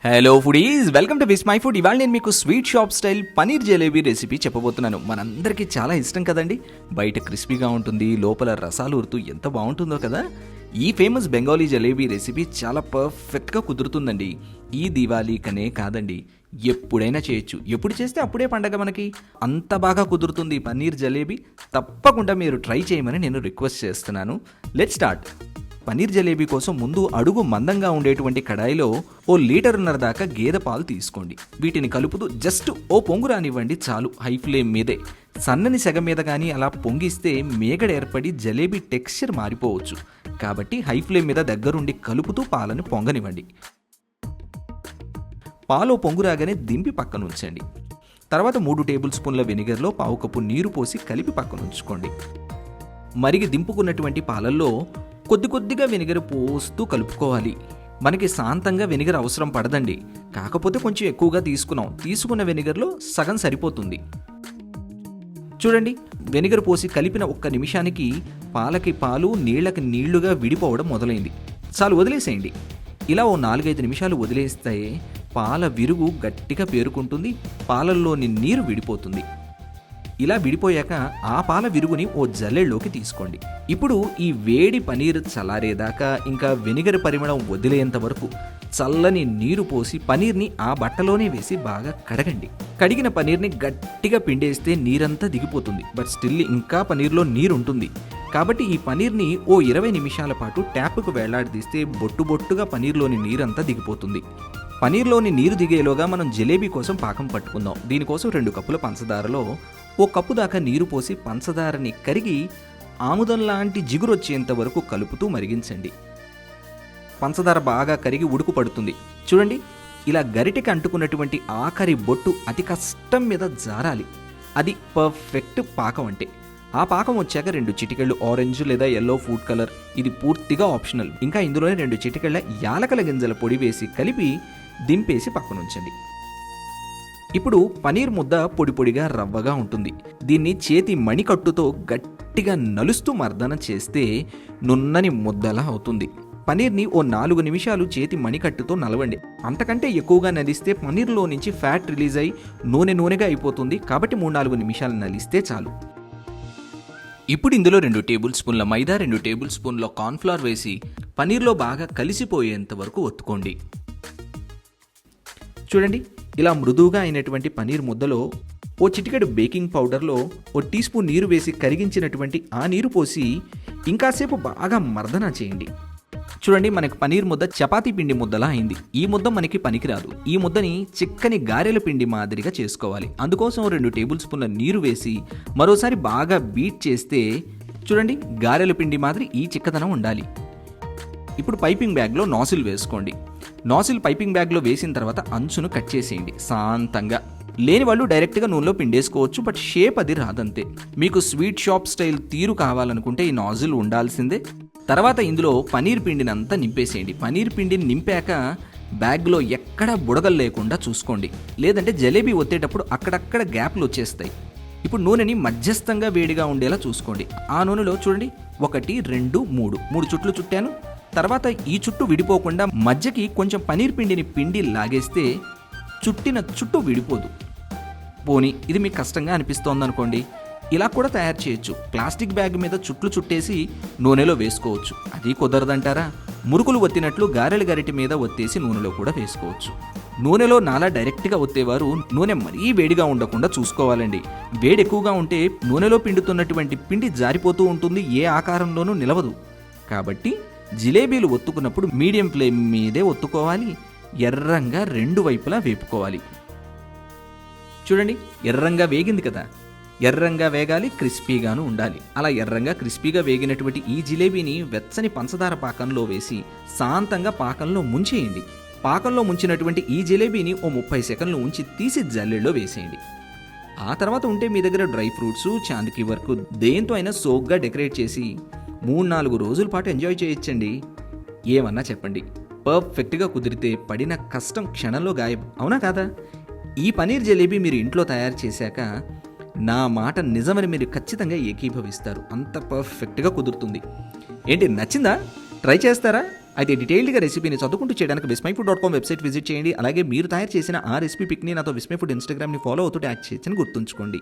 Hello foodies, welcome to Vismai food. ఇవాళ నేను మీకు sweet shop style paneer jalebi recipe చెప్పబోతున్నాను. మనందరికీ చాలా ఇష్టం కదండి. బయట క్రిస్పీగా ఉంటుంది, లోపల రసాలు ఊరుతూ ఎంత బాగుంటుందో కదా. ఈ ఫేమస్ బెంగాలీ జలేబీ రెసిపీ చాలా పర్ఫెక్ట్గా కుదురుతుందండి. ఈ దివాళీకనే కాదండి, ఎప్పుడైనా చేయొచ్చు. ఎప్పుడు చేస్తే అప్పుడే పండగ మనకి. అంత బాగా కుదురుతుంది పనీర్ జలేబీ. తప్పకుండా మీరు ట్రై చేయమని నేను రిక్వెస్ట్ చేస్తున్నాను. Let's start. పనీర్ జలేబీ కోసం ముందు అడుగు మందంగా ఉండేటువంటి కడాయిలో 1.5 లీటర్ దాకా గేదె పాలు తీసుకోండి. వీటిని కలుపుతూ జస్ట్ ఓ పొంగు రానివ్వండి చాలు. హై ఫ్లేమ్ మీదే సన్నని సెగ మీద కానీ అలా పొంగిస్తే మేగడ ఏర్పడి జలేబీ టెక్స్చర్ మారిపోవచ్చు. కాబట్టి హై ఫ్లేమ్ మీద దగ్గరుండి కలుపుతూ పాలను పొంగనివ్వండి. పాలు పొంగు రాగానే దింపి పక్కన ఉంచండి. తర్వాత 3 టేబుల్ స్పూన్ల వెనిగర్లో 1/2 కప్పు నీరు పోసి కలిపి పక్కన ఉంచుకోండి. మరిగి దింపుకున్నటువంటి పాలల్లో కొద్దిగా వెనిగర్ పోస్తూ కలుపుకోవాలి. మనకి శాంతంగా వెనిగర్ అవసరం పడదండి, కాకపోతే కొంచెం ఎక్కువగా తీసుకున్న వెనిగర్లో సగం సరిపోతుంది. చూడండి, వెనిగర్ పోసి కలిపిన 1 నిమిషానికి పాలకి పాలు నీళ్ళకి నీళ్లుగా విడిపోవడం మొదలైంది. చాలు, వదిలేసేయండి. ఇలా ఓ 4-5 నిమిషాలు వదిలేస్తే పాల విరుగు గట్టిగా పేరుకుంటుంది, పాలల్లోని నీరు విడిపోతుంది. ఇలా విడిపోయాక ఆ పాల విరుగుని ఓ జల్లెల్లోకి తీసుకోండి. ఇప్పుడు ఈ వేడి పనీర్ చల్లారేదాకా ఇంకా వెనిగర్ పరిమళం వదిలేంత వరకు చల్లని నీరు పోసి పనీర్ని ఆ బట్టలోనే వేసి బాగా కడగండి. కడిగిన పనీర్ని గట్టిగా పిండేస్తే నీరంతా దిగిపోతుంది. బట్ స్టిల్ ఇంకా పనీర్లో నీరు ఉంటుంది. కాబట్టి ఈ పనీర్ని ఓ 20 నిమిషాల పాటు ట్యాప్కు వేలాడదీస్తే బొట్టుగా పనీర్లోని నీరంతా దిగిపోతుంది. పనీర్లోని నీరు దిగేలోగా మనం జలేబీ కోసం పాకం పట్టుకుందాం. దీనికోసం 2 కప్పుల పంచదారలో 1 కప్పు దాకా నీరు పోసి పంచదారని కరిగి ఆముదం లాంటి జిగురు వచ్చేంత వరకు కలుపుతూ మరిగించండి. పంచదార బాగా కరిగి ఉడుకు పడుతుంది. చూడండి, ఇలా గరిటెకి అంటుకున్నటువంటి ఆఖరి బొట్టు అతి కష్టం మీద జారాలి. అది పర్ఫెక్ట్ పాకం అంటే. ఆ పాకం వచ్చాక 2 చిటికెళ్ళు ఆరెంజ్ లేదా ఎల్లో ఫుడ్ కలర్, ఇది పూర్తిగా ఆప్షనల్. ఇంకా ఇందులోనే 2 చిటికెళ్ళ యాలకల గింజల పొడి వేసి కలిపి దింపేసి పక్కనుంచండి. ఇప్పుడు పనీర్ ముద్ద పొడిగా రవ్వగా ఉంటుంది. దీన్ని చేతి మణికట్టుతో గట్టిగా నలుస్తూ మర్దన చేస్తే నున్నని ముద్దలా అవుతుంది. పనీర్ని ఓ 4 నిమిషాలు చేతి మణికట్టుతో నలవండి. అంతకంటే ఎక్కువగా నలిస్తే పనీర్లో నుంచి ఫ్యాట్ రిలీజ్ అయి నూనెగా అయిపోతుంది. కాబట్టి 3-4 నిమిషాలు నలిస్తే చాలు. ఇప్పుడు ఇందులో 2 టేబుల్ స్పూన్ల మైదా, 2 టేబుల్ స్పూన్ల కార్న్ఫ్లవర్ వేసి పనీర్లో బాగా కలిసిపోయేంత వరకు ఒత్తుకోండి. చూడండి, ఇలా మృదువుగా అయినటువంటి పనీర్ ముద్దలో ఓ చిటికెడు బేకింగ్ పౌడర్లో 1 టీ స్పూన్ నీరు వేసి కరిగించినటువంటి ఆ నీరు పోసి ఇంకాసేపు బాగా మర్దన చేయండి. చూడండి, మనకి పనీర్ ముద్ద చపాతీ పిండి ముద్దలా అయింది. ఈ ముద్ద మనకి పనికిరాదు. ఈ ముద్దని చిక్కని గారెల పిండి మాదిరిగా చేసుకోవాలి. అందుకోసం 2 టేబుల్ స్పూన్ల నీరు వేసి మరోసారి బాగా బీట్ చేస్తే చూడండి, గారెల పిండి మాదిరి ఈ చిక్కదనం ఉండాలి. ఇప్పుడు పైపింగ్ బ్యాగ్లో నాసిల్ వేసుకోండి. నాసిల్ పైపింగ్ బ్యాగ్లో వేసిన తర్వాత అంచును కట్ చేసేయండి శాంతంగా. లేని వాళ్ళు డైరెక్ట్గా నూనెలో పిండేసుకోవచ్చు, బట్ షేప్ అది రాదంతే. మీకు స్వీట్ షాప్ స్టైల్ తీరు కావాలనుకుంటే ఈ నాజిల్ ఉండాల్సిందే. తర్వాత ఇందులో పనీర్ పిండిని అంతా నింపేసేయండి. పనీర్ పిండిని నింపాక బ్యాగ్లో ఎక్కడా బుడగలు లేకుండా చూసుకోండి, లేదంటే జలేబీ ఒత్తేటప్పుడు అక్కడక్కడ గ్యాప్లు వచ్చేస్తాయి. ఇప్పుడు నూనెని మధ్యస్థంగా వేడిగా ఉండేలా చూసుకోండి. ఆ నూనెలో చూడండి 1, 2, 3 చుట్లు చుట్టాను. తర్వాత ఈ చుట్టు విడిపోకుండా మధ్యకి కొంచెం పనీర్ పిండి లాగేస్తే చుట్టిన చుట్టు విడిపోదు. పోనీ ఇది మీకు కష్టంగా అనిపిస్తోందనుకోండి, ఇలా కూడా తయారు చేయొచ్చు. ప్లాస్టిక్ బ్యాగ్ మీద చుట్లు చుట్టేసి నూనెలో వేసుకోవచ్చు. అది కుదరదంటారా? మురుకులు ఒత్తినట్లు గారెల గరిటి మీద ఒత్తేసి నూనెలో కూడా వేసుకోవచ్చు. నూనెలో నాలా డైరెక్ట్గా ఒత్తేవారు నూనె మరీ వేడిగా ఉండకుండా చూసుకోవాలండి. వేడి ఎక్కువగా ఉంటే నూనెలో పిండుతున్నటువంటి పిండి జారిపోతూ ఉంటుంది, ఏ ఆకారంలోనూ నిలవదు. కాబట్టి జిలేబీలు ఒత్తుకున్నప్పుడు మీడియం ఫ్లేమ్ మీదే ఒత్తుకోవాలి. ఎర్రంగా 2 వైపులా వేపుకోవాలి. చూడండి, ఎర్రంగా వేగింది కదా. ఎర్రంగా వేగాలి, క్రిస్పీగాను ఉండాలి. అలా ఎర్రంగా క్రిస్పీగా వేగినటువంటి ఈ జిలేబీని వెచ్చని పంచదార పాకంలో వేసి శాంతంగా పాకంలో ముంచేయండి. పాకంలో ముంచినటువంటి ఈ జిలేబీని ఓ 30 సెకండ్లు ఉంచి తీసి జల్లెల్లో వేసేయండి. ఆ తర్వాత ఉంటే మీ దగ్గర డ్రై ఫ్రూట్స్, చాందికి వర్క్ దేంతో అయినా సోగ్గా డెకరేట్ చేసి 3-4 రోజుల పాటు ఎంజాయ్ చేయొచ్చండి. ఏమన్నా చెప్పండి, పర్ఫెక్ట్గా కుదిరితే పడిన కష్టం క్షణంలో గాయం, అవునా కాదా? ఈ పనీర్ జలేబీ మీరు ఇంట్లో తయారు చేశాక నా మాట నిజమని మీరు ఖచ్చితంగా ఏకీభవిస్తారు. అంత పర్ఫెక్ట్గా కుదురుతుంది. ఏంటి, నచ్చిందా? ట్రై చేస్తారా? అయితే డీటెయిల్డ్గా రెసిపీని చదువుకుంటూ చేయడానికి vismyfood.com వెబ్సైట్ విజిట్ చేయండి. అలాగే మీరు తయారు చేసిన ఆ రెసిపీ పిక్ని నాతో విస్మయ్ ఫుడ్ ఇన్స్టాగ్రామ్ని ఫాలో అవుతూ ట్యాగ్ చేయొచ్చని గుర్తుంచుకోండి.